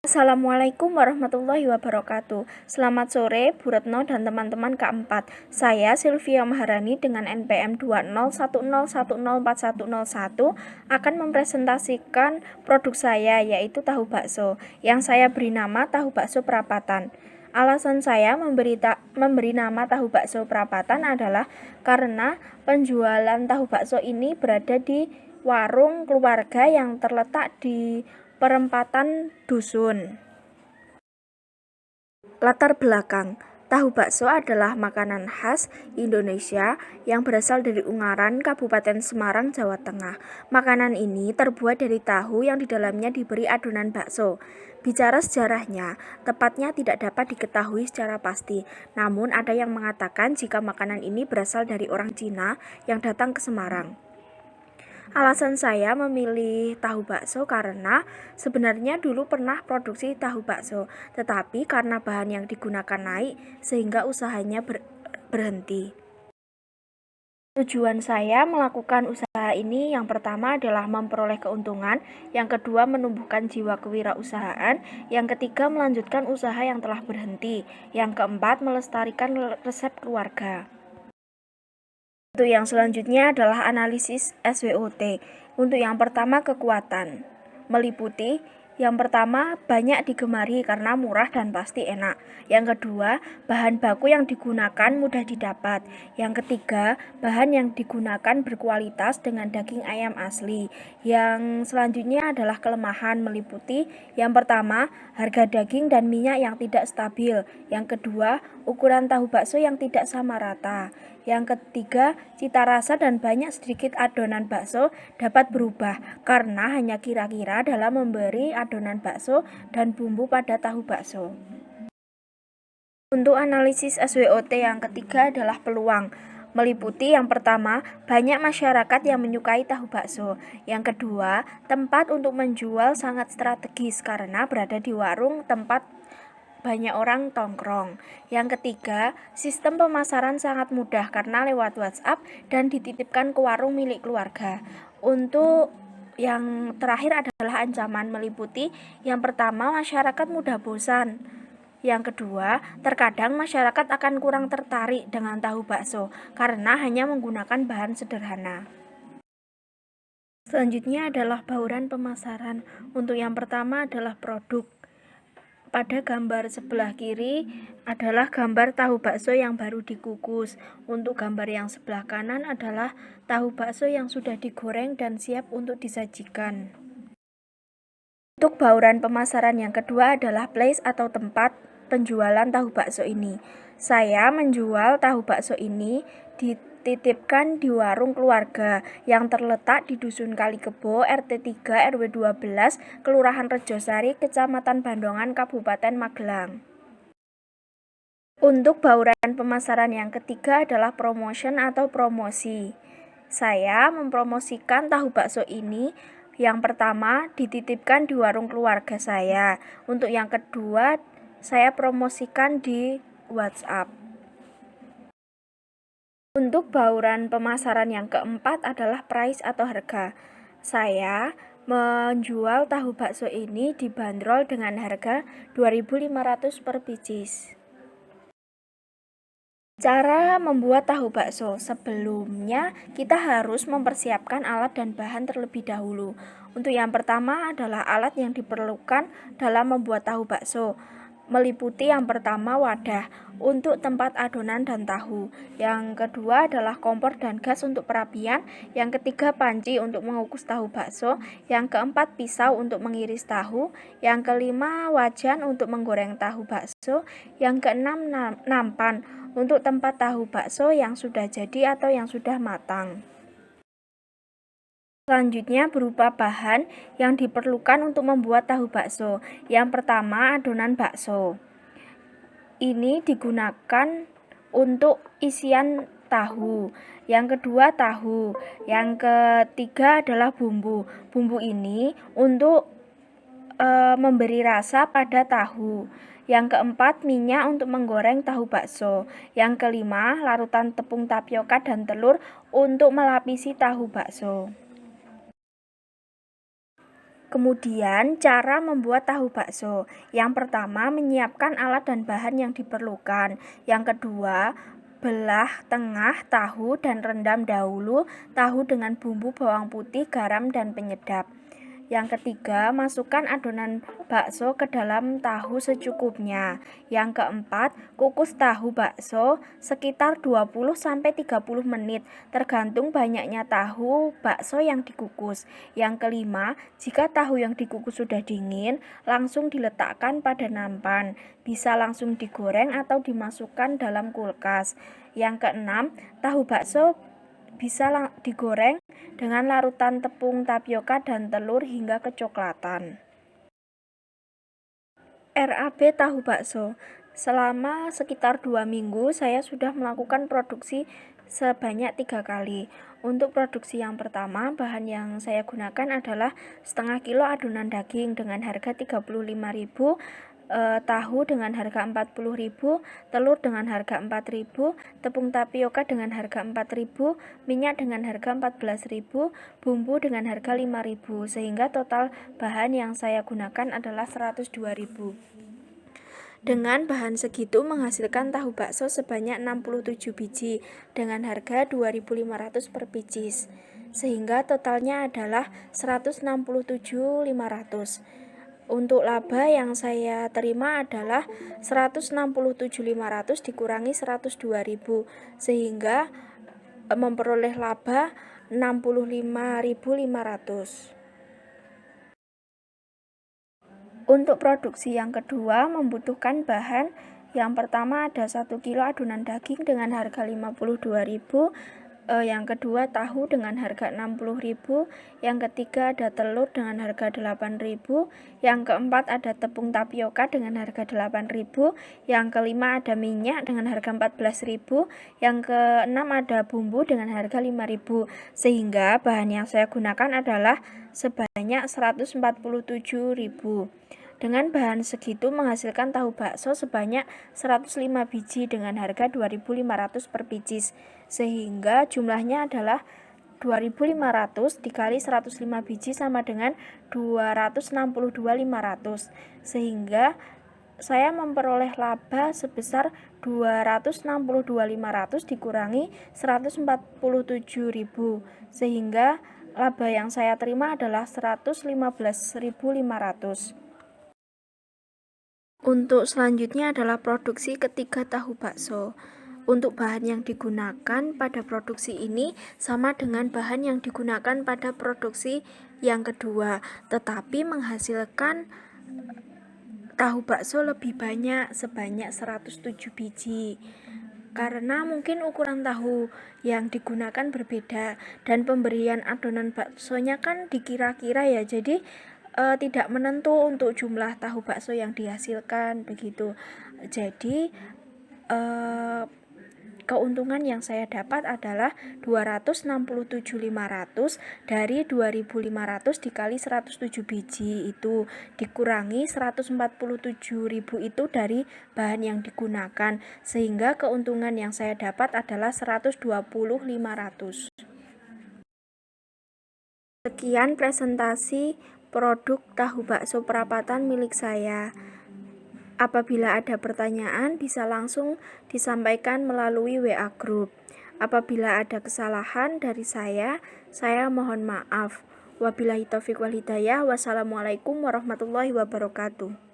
Assalamualaikum warahmatullahi wabarakatuh. Selamat sore, Bu Retno dan teman-teman K4. Saya Sylvia Maharani dengan NPM 20101041101 akan mempresentasikan produk saya, yaitu tahu bakso, yang saya beri nama tahu bakso perapatan. Alasan saya memberi nama tahu bakso perapatan adalah karena penjualan tahu bakso ini berada di warung keluarga yang terletak di perempatan dusun. Latar belakang: tahu bakso adalah makanan khas Indonesia yang berasal dari Ungaran, Kabupaten Semarang, Jawa Tengah. Makanan ini terbuat dari tahu yang di dalamnya diberi adonan bakso. Bicara sejarahnya, tepatnya tidak dapat diketahui secara pasti. Namun ada yang mengatakan jika makanan ini berasal dari orang Cina yang datang ke Semarang. Alasan saya memilih tahu bakso karena sebenarnya dulu pernah produksi tahu bakso, tetapi karena bahan yang digunakan naik sehingga usahanya berhenti. Tujuan saya melakukan usaha ini yang pertama adalah memperoleh keuntungan, yang kedua menumbuhkan jiwa kewirausahaan, yang ketiga melanjutkan usaha yang telah berhenti, yang keempat melestarikan resep keluarga. Untuk yang selanjutnya adalah analisis SWOT. Untuk yang pertama, kekuatan meliputi: yang pertama, banyak digemari karena murah dan pasti enak. Yang kedua, bahan baku yang digunakan mudah didapat. Yang ketiga, bahan yang digunakan berkualitas dengan daging ayam asli. Yang selanjutnya adalah kelemahan meliputi: yang pertama, harga daging dan minyak yang tidak stabil. Yang kedua, ukuran tahu bakso yang tidak sama rata. Yang ketiga, cita rasa dan banyak sedikit adonan bakso dapat berubah karena hanya kira-kira dalam memberi adonan bakso dan bumbu pada tahu bakso. Untuk analisis SWOT yang ketiga adalah peluang meliputi: yang pertama, banyak masyarakat yang menyukai tahu bakso. Yang kedua, tempat untuk menjual sangat strategis karena berada di warung tempat banyak orang tongkrong. Yang ketiga, sistem pemasaran sangat mudah karena lewat WhatsApp dan dititipkan ke warung milik keluarga. Untuk yang terakhir adalah ancaman meliputi: yang pertama, masyarakat mudah bosan. Yang kedua, terkadang masyarakat akan kurang tertarik dengan tahu bakso karena hanya menggunakan bahan sederhana. Selanjutnya adalah bauran pemasaran. Untuk yang pertama adalah produk. Pada gambar sebelah kiri adalah gambar tahu bakso yang baru dikukus. Untuk gambar yang sebelah kanan adalah tahu bakso yang sudah digoreng dan siap untuk disajikan. Untuk bauran pemasaran yang kedua adalah place atau tempat penjualan tahu bakso ini. Saya menjual tahu bakso ini dititipkan di warung keluarga yang terletak di Dusun Kalikebo, RT 3 RW 12, Kelurahan Rejosari, Kecamatan Bandongan, Kabupaten Magelang. Untuk bauran pemasaran yang ketiga adalah promotion atau promosi. Saya mempromosikan tahu bakso ini. Yang pertama, dititipkan di warung keluarga saya. Untuk yang kedua, saya promosikan di WhatsApp. Untuk bauran pemasaran yang keempat adalah price atau harga. Saya menjual tahu bakso ini dibanderol dengan harga 2.500 per pieces. Cara membuat tahu bakso. Sebelumnya, kita harus mempersiapkan alat dan bahan terlebih dahulu. Untuk yang pertama adalah alat yang diperlukan dalam membuat tahu bakso. Meliputi: yang pertama, wadah untuk tempat adonan dan tahu. Yang kedua adalah kompor dan gas untuk perapian. Yang ketiga, panci untuk mengukus tahu bakso. Yang keempat, pisau untuk mengiris tahu. Yang kelima, wajan untuk menggoreng tahu bakso. Yang keenam, nampan untuk tempat tahu bakso yang sudah jadi atau yang sudah matang. Selanjutnya berupa bahan yang diperlukan untuk membuat tahu bakso. Yang pertama, adonan bakso. Ini digunakan untuk isian tahu. Yang kedua, tahu. Yang ketiga adalah bumbu. Bumbu ini untuk memberi rasa pada tahu. Yang keempat, minyak untuk menggoreng tahu bakso. Yang kelima, larutan tepung tapioka dan telur untuk melapisi tahu bakso. Kemudian, cara membuat tahu bakso. Yang pertama, menyiapkan alat dan bahan yang diperlukan. Yang kedua, belah tengah tahu dan rendam dahulu tahu dengan bumbu bawang putih, garam, dan penyedap. Yang ketiga, masukkan adonan bakso ke dalam tahu secukupnya. Yang keempat, kukus tahu bakso sekitar 20-30 menit, tergantung banyaknya tahu bakso yang dikukus. Yang kelima, jika tahu yang dikukus sudah dingin, langsung diletakkan pada nampan. Bisa langsung digoreng atau dimasukkan dalam kulkas. Yang keenam, tahu bakso bisa digoreng dengan larutan tepung tapioka dan telur hingga kecoklatan. RAB tahu bakso. Selama sekitar 2 minggu saya sudah melakukan produksi sebanyak 3 kali. Untuk produksi yang pertama, bahan yang saya gunakan adalah setengah kilo adonan daging dengan harga 35.000, tahu dengan harga 40.000, telur dengan harga 4.000, tepung tapioka dengan harga 4.000, minyak dengan harga 14.000, bumbu dengan harga 5.000, sehingga total bahan yang saya gunakan adalah 102.000. Dengan bahan segitu menghasilkan tahu bakso sebanyak 67 biji dengan harga 2.500 per biji, sehingga totalnya adalah 167.500. Untuk laba yang saya terima adalah 167.500 dikurangi 102.000, sehingga memperoleh laba 65.500. Untuk produksi yang kedua membutuhkan bahan. Yang pertama ada 1 kilo adonan daging dengan harga 52.000, yang kedua tahu dengan harga 60.000, yang ketiga ada telur dengan harga 8.000, yang keempat ada tepung tapioka dengan harga 8.000, yang kelima ada minyak dengan harga 14.000, yang keenam ada bumbu dengan harga 5.000, sehingga bahan yang saya gunakan adalah sebanyak 147.000. Dengan bahan segitu menghasilkan tahu bakso sebanyak 105 biji dengan harga 2.500 per biji, sehingga jumlahnya adalah 2.500 dikali 105 biji sama dengan 262.500, sehingga saya memperoleh laba sebesar 262.500 dikurangi 147.000, sehingga laba yang saya terima adalah 115.500. Untuk selanjutnya adalah produksi ketiga tahu bakso. Untuk bahan yang digunakan pada produksi ini sama dengan bahan yang digunakan pada produksi yang kedua, tetapi menghasilkan tahu bakso lebih banyak, sebanyak 107 biji. Karena mungkin ukuran tahu yang digunakan berbeda dan pemberian adonan baksonya kan dikira-kira ya, jadi tidak menentu untuk jumlah tahu bakso yang dihasilkan begitu. Jadi keuntungan yang saya dapat adalah 267.500 dari 2.500 dikali 107 biji itu dikurangi 147.000 itu dari bahan yang digunakan, sehingga keuntungan yang saya dapat adalah 120.500. Sekian presentasi produk tahu bakso perapatan milik saya. Apabila ada pertanyaan bisa langsung disampaikan melalui WA Group. Apabila ada kesalahan dari saya mohon maaf. Wabillahi taufiq wal hidayah. Wassalamualaikum warahmatullahi wabarakatuh.